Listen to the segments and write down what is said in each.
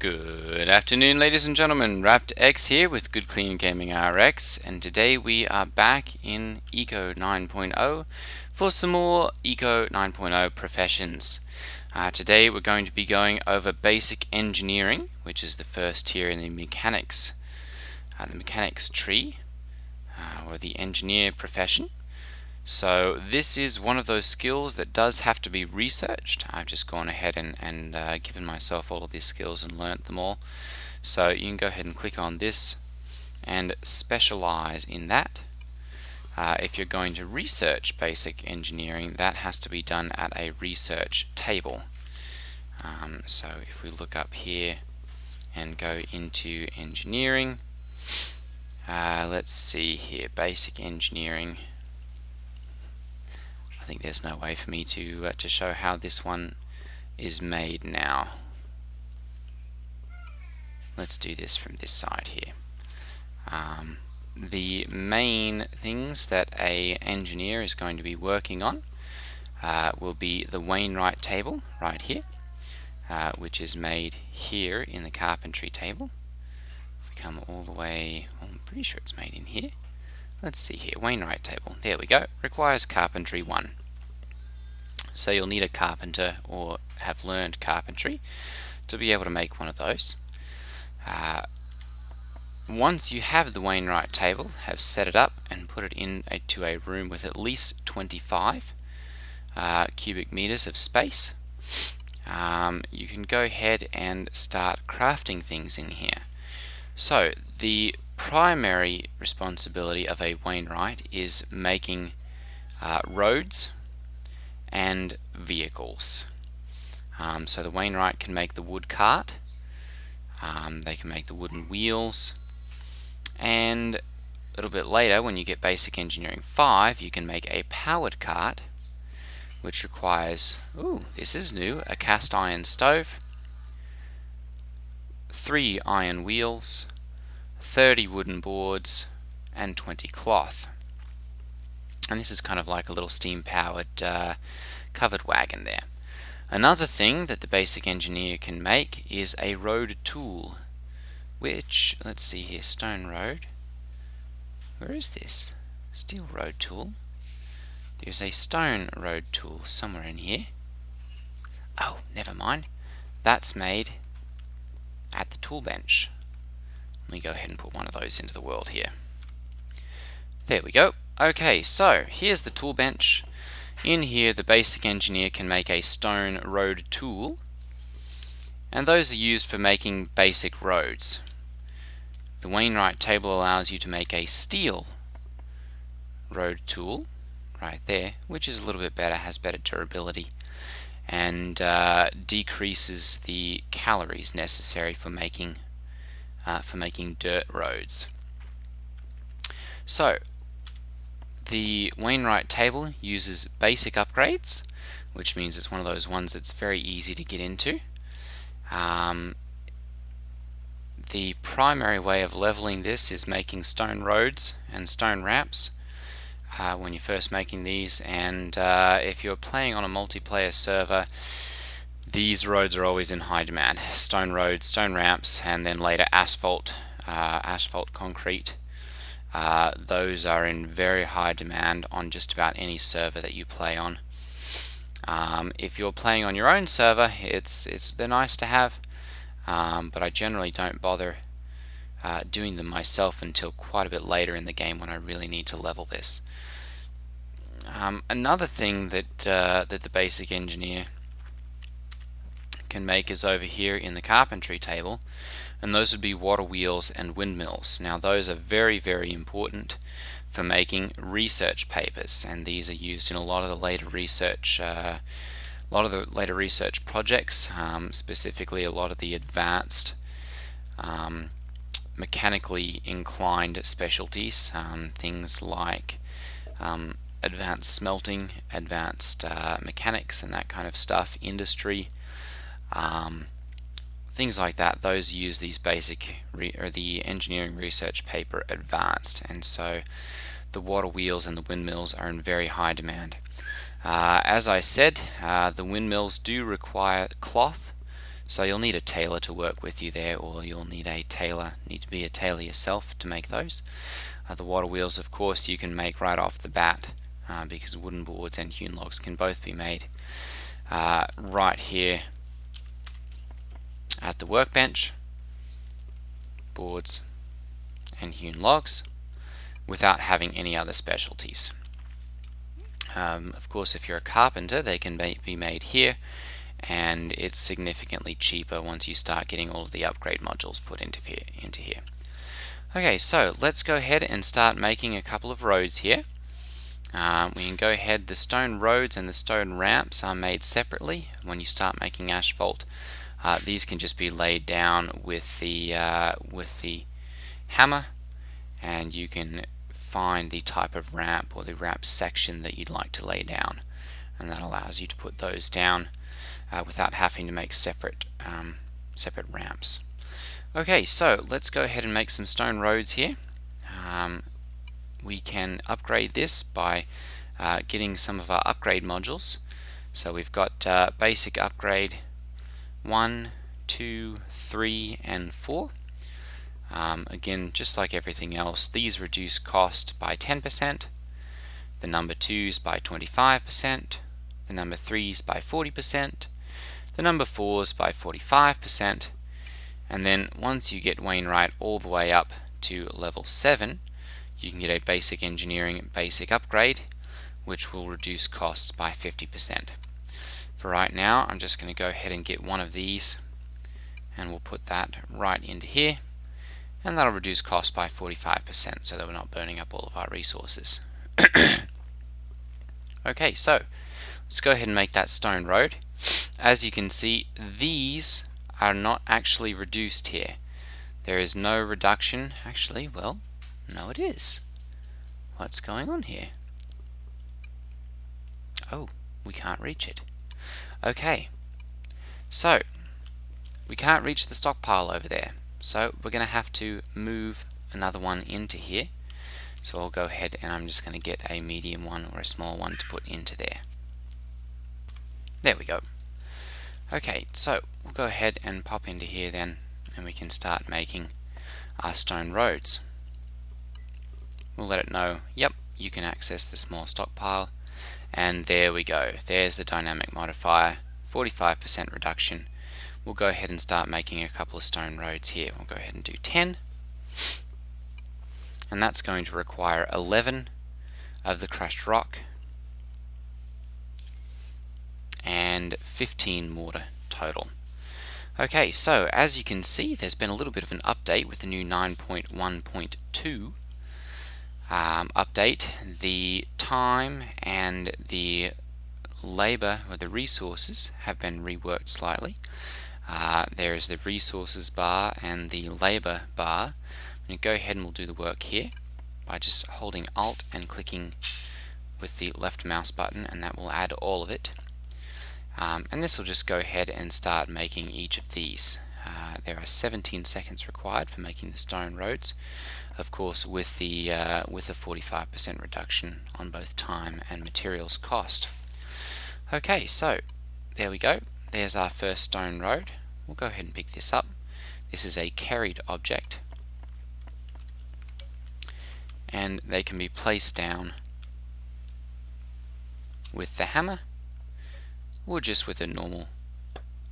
Good afternoon, ladies and gentlemen. Raptor X here with Good Clean Gaming RX, and today we are back in Eco 9.0 for some more Eco 9.0 professions. Today we're going to be going over basic engineering, which is the first tier in the mechanics tree, or the engineer profession. So this is one of those skills that does have to be researched. I've just gone ahead and given myself all of these skills and learnt them all. So you can go ahead and click on this and specialize in that. If you're going to research basic engineering, that has to be done at a research table. So if we look up here and go into engineering, let's see here, basic engineering. I think there's no way for me to show how this one is made now. Let's do this from this side here. The main things that an engineer is going to be working on will be the Wainwright table right here, which is made here in the carpentry table. If we come all the way, I'm pretty sure it's made in here. Let's see here, Wainwright table. There we go. Requires carpentry 1. So you'll need a carpenter or have learned carpentry to be able to make one of those. Once you have the Wainwright table, have set it up and put it into a room with at least 25 cubic meters of space, you can go ahead and start crafting things in here. So the primary responsibility of a Wainwright is making roads and vehicles. So the Wainwright can make the wood cart, they can make the wooden wheels, and a little bit later when you get basic engineering 5 you can make a powered cart, which requires, this is new, a cast iron stove, 3 iron wheels, 30 wooden boards, and 20 cloth. And this is kind of like a little steam-powered covered wagon there. Another thing that the basic engineer can make is a road tool, which, let's see here, stone road. Where is this? Steel road tool. There's a stone road tool somewhere in here. Oh, never mind. That's made at the tool bench. Let me go ahead and put one of those into the world here. There we go. Okay, so here's the tool bench. In here, the basic engineer can make a stone road tool, and those are used for making basic roads. The Wainwright table allows you to make a steel road tool, right there, which is a little bit better, has better durability, and decreases the calories necessary for making dirt roads. So the Wainwright table uses basic upgrades, which means it's one of those ones that's very easy to get into. The primary way of leveling this is making stone roads and stone ramps when you're first making these, and if you're playing on a multiplayer server, these roads are always in high demand. Stone roads, stone ramps, and then later asphalt concrete. Those are in very high demand on just about any server that you play on. If you're playing on your own server, they're nice to have, but I generally don't bother doing them myself until quite a bit later in the game when I really need to level this. Another thing that the basic engineer can make is over here in the carpentry table, and those would be water wheels and windmills. Now those are very, very important for making research papers, and these are used in a lot of the later research projects, specifically a lot of the advanced mechanically inclined specialties, things like advanced smelting, advanced mechanics and that kind of stuff, industry, things like that. Those use these basic the engineering research paper advanced, and so the water wheels and the windmills are in very high demand. As I said, the windmills do require cloth, So you'll need a tailor to work with you there, or you'll need to be a tailor yourself to make those. The water wheels, of course, you can make right off the bat, because wooden boards and hewn logs can both be made right here at the workbench. Boards and hewn logs without having any other specialties. Of course, if you're a carpenter, they can be made here, and it's significantly cheaper once you start getting all of the upgrade modules put into here. Okay, so let's go ahead and start making a couple of roads here. We can go ahead, the stone roads and the stone ramps are made separately. When you start making asphalt, these can just be laid down with the hammer, and you can find the type of ramp or the ramp section that you'd like to lay down, and that allows you to put those down without having to make separate ramps. Okay, so let's go ahead and make some stone roads here. We can upgrade this by getting some of our upgrade modules. So we've got basic upgrade 1, 2, 3, and 4. Again, just like everything else, these reduce cost by 10%, the number 2s by 25%, the number 3s by 40%, the number 4s by 45%, and then once you get Wainwright all the way up to level 7, you can get a basic engineering basic upgrade, which will reduce costs by 50%. For right now, I'm just going to go ahead and get one of these, and we'll put that right into here, and that'll reduce cost by 45% so that we're not burning up all of our resources. Okay, so let's go ahead and make that stone road. As you can see, these are not actually reduced here. There is no reduction. Actually, well, no, it is. What's going on here? Oh, we can't reach it. Okay, so we can't reach the stockpile over there, so we're going to have to move another one into here. So I'll go ahead and I'm just going to get a medium one or a small one to put into there. There we go. Okay, so we'll go ahead and pop into here then, and we can start making our stone roads. We'll let it know, yep, you can access the small stockpile, and there we go. There's the dynamic modifier, 45% reduction. We'll go ahead and start making a couple of stone roads here. We'll go ahead and do 10, and that's going to require 11 of the crushed rock and 15 mortar total. Okay, so as you can see, there's been a little bit of an update with the new 9.1.2 update. The time and the labor or the resources have been reworked slightly. There is the resources bar and the labor bar. I'm going to go ahead and we'll do the work here by just holding Alt and clicking with the left mouse button, and that will add all of it. And this will just go ahead and start making each of these. There are 17 seconds required for making the stone roads, of course with the 45% reduction on both time and materials cost. Okay, so there we go. There's our first stone road. We'll go ahead and pick this up. This is a carried object, and they can be placed down with the hammer, or just with a normal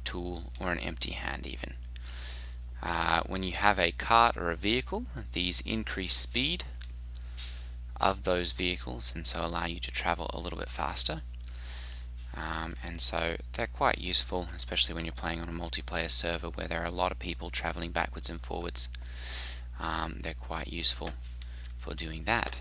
tool or an empty hand even. When you have a cart or a vehicle, these increase speed of those vehicles and so allow you to travel a little bit faster. And so they're quite useful, especially when you're playing on a multiplayer server where there are a lot of people traveling backwards and forwards. They're quite useful for doing that.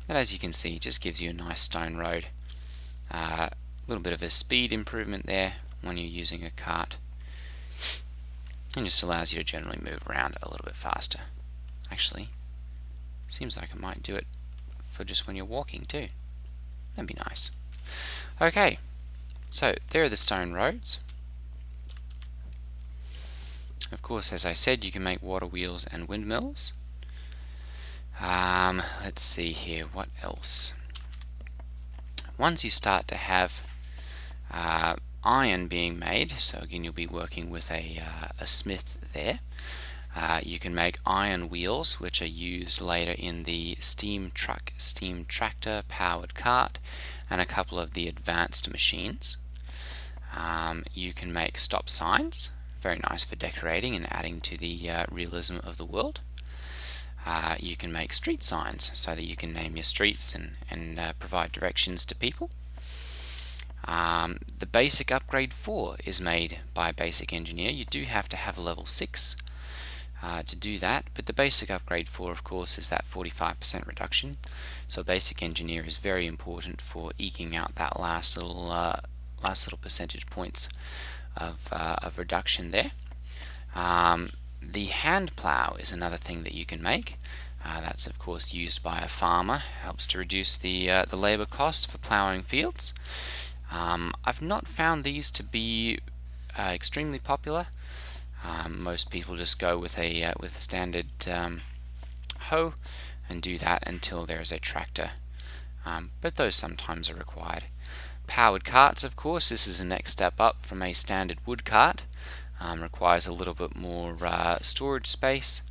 And as you can see, it just gives you a nice stone road. A little bit of a speed improvement there when you're using a cart, and just allows you to generally move around a little bit faster. Actually, seems like it might do it for just when you're walking too. That'd be nice. Okay, so there are the stone roads. Of course, as I said, you can make water wheels and windmills. Let's see here, what else? Once you start to have iron being made. So again, you'll be working with a smith there. You can make iron wheels, which are used later in the steam truck, steam tractor, powered cart, and a couple of the advanced machines. You can make stop signs, very nice for decorating and adding to the realism of the world. You can make street signs so that you can name your streets and provide directions to people. The basic upgrade 4 is made by a basic engineer. You do have to have a level 6 to do that, but the basic upgrade 4, of course, is that 45% reduction. So basic engineer is very important for eking out that last little percentage points of reduction there. The hand plow is another thing that you can make. That's of course used by a farmer. Helps to reduce the labor cost for plowing fields. I've not found these to be extremely popular. Most people just go with a standard hoe and do that until there is a tractor, but those sometimes are required. Powered carts, of course, this is the next step up from a standard wood cart. Requires a little bit more storage space,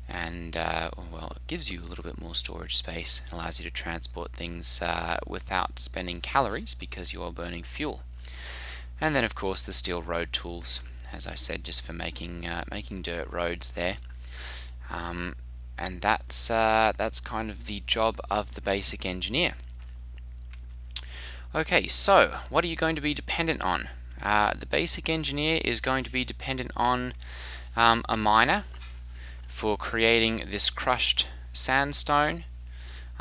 and well, it gives you a little bit more storage space. It allows you to transport things without spending calories because you are burning fuel. And then of course the steel road tools, as I said, just for making dirt roads there. And that's kind of the job of the basic engineer. Okay, so what are you going to be dependent on? The basic engineer is going to be dependent on a miner for creating this crushed sandstone,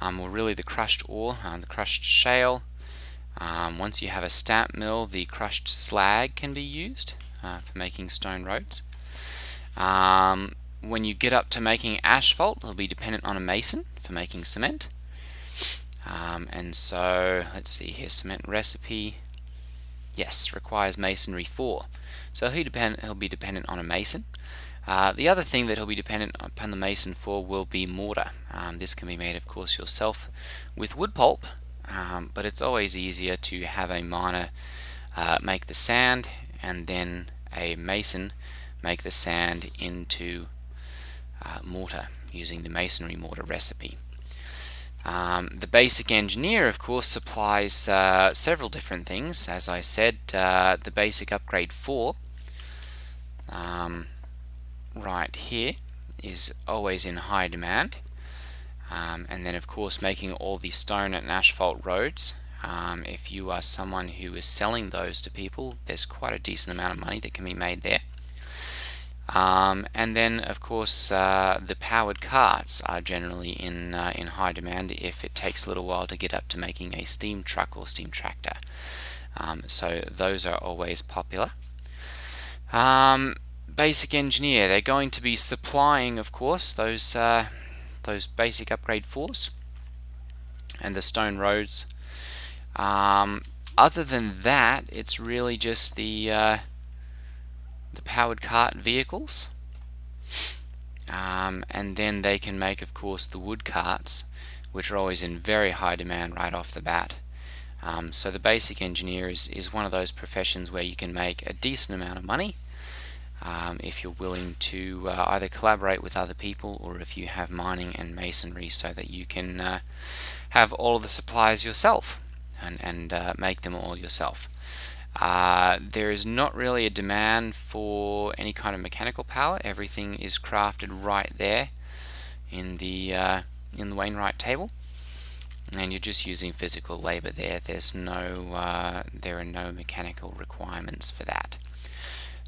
or really the crushed ore, the crushed shale. Once you have a stamp mill, the crushed slag can be used for making stone roads. When you get up to making asphalt, it'll be dependent on a mason for making cement. And so, let's see here, cement recipe. Yes, requires masonry 4. So he'll be dependent on a mason. The other thing that he'll be dependent upon the mason for will be mortar. This can be made, of course, yourself with wood pulp, but it's always easier to have a miner make the sand and then a mason make the sand into mortar using the masonry mortar recipe. The basic engineer, of course, supplies several different things. As I said, the basic upgrade 4 right here is always in high demand. And then of course making all the stone and asphalt roads. If you are someone who is selling those to people, there's quite a decent amount of money that can be made there. And then of course the powered carts are generally in high demand if it takes a little while to get up to making a steam truck or steam tractor. So those are always popular. Basic engineer, they're going to be supplying, of course, those basic upgrade 4s and the stone roads. Other than that, it's really just the powered cart vehicles, and then they can make, of course, the wood carts, which are always in very high demand right off the bat. So the basic engineer is one of those professions where you can make a decent amount of money if you're willing to either collaborate with other people or if you have mining and masonry so that you can have all of the supplies yourself and make them all yourself. There is not really a demand for any kind of mechanical power. Everything is crafted right there in the Wainwright table, and you're just using physical labor there. There are no mechanical requirements for that.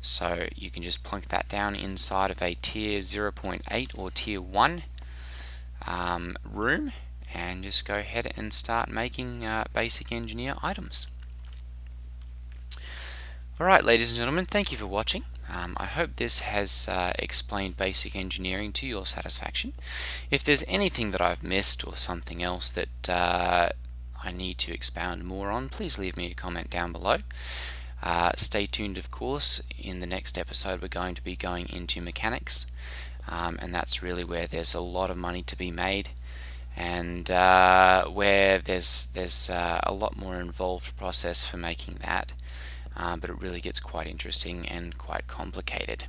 So you can just plunk that down inside of a tier 0.8 or tier 1 room and just go ahead and start making basic engineer items. Alright, ladies and gentlemen, thank you for watching. I hope this has explained basic engineering to your satisfaction. If there's anything that I've missed or something else that I need to expound more on, please leave me a comment down below. Stay tuned, of course. In the next episode we're going to be going into mechanics, and that's really where there's a lot of money to be made, and where there's a lot more involved process for making that. but it really gets quite interesting and quite complicated.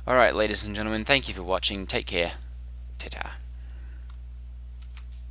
Alright, ladies and gentlemen, thank you for watching. Take care. Ta-ta.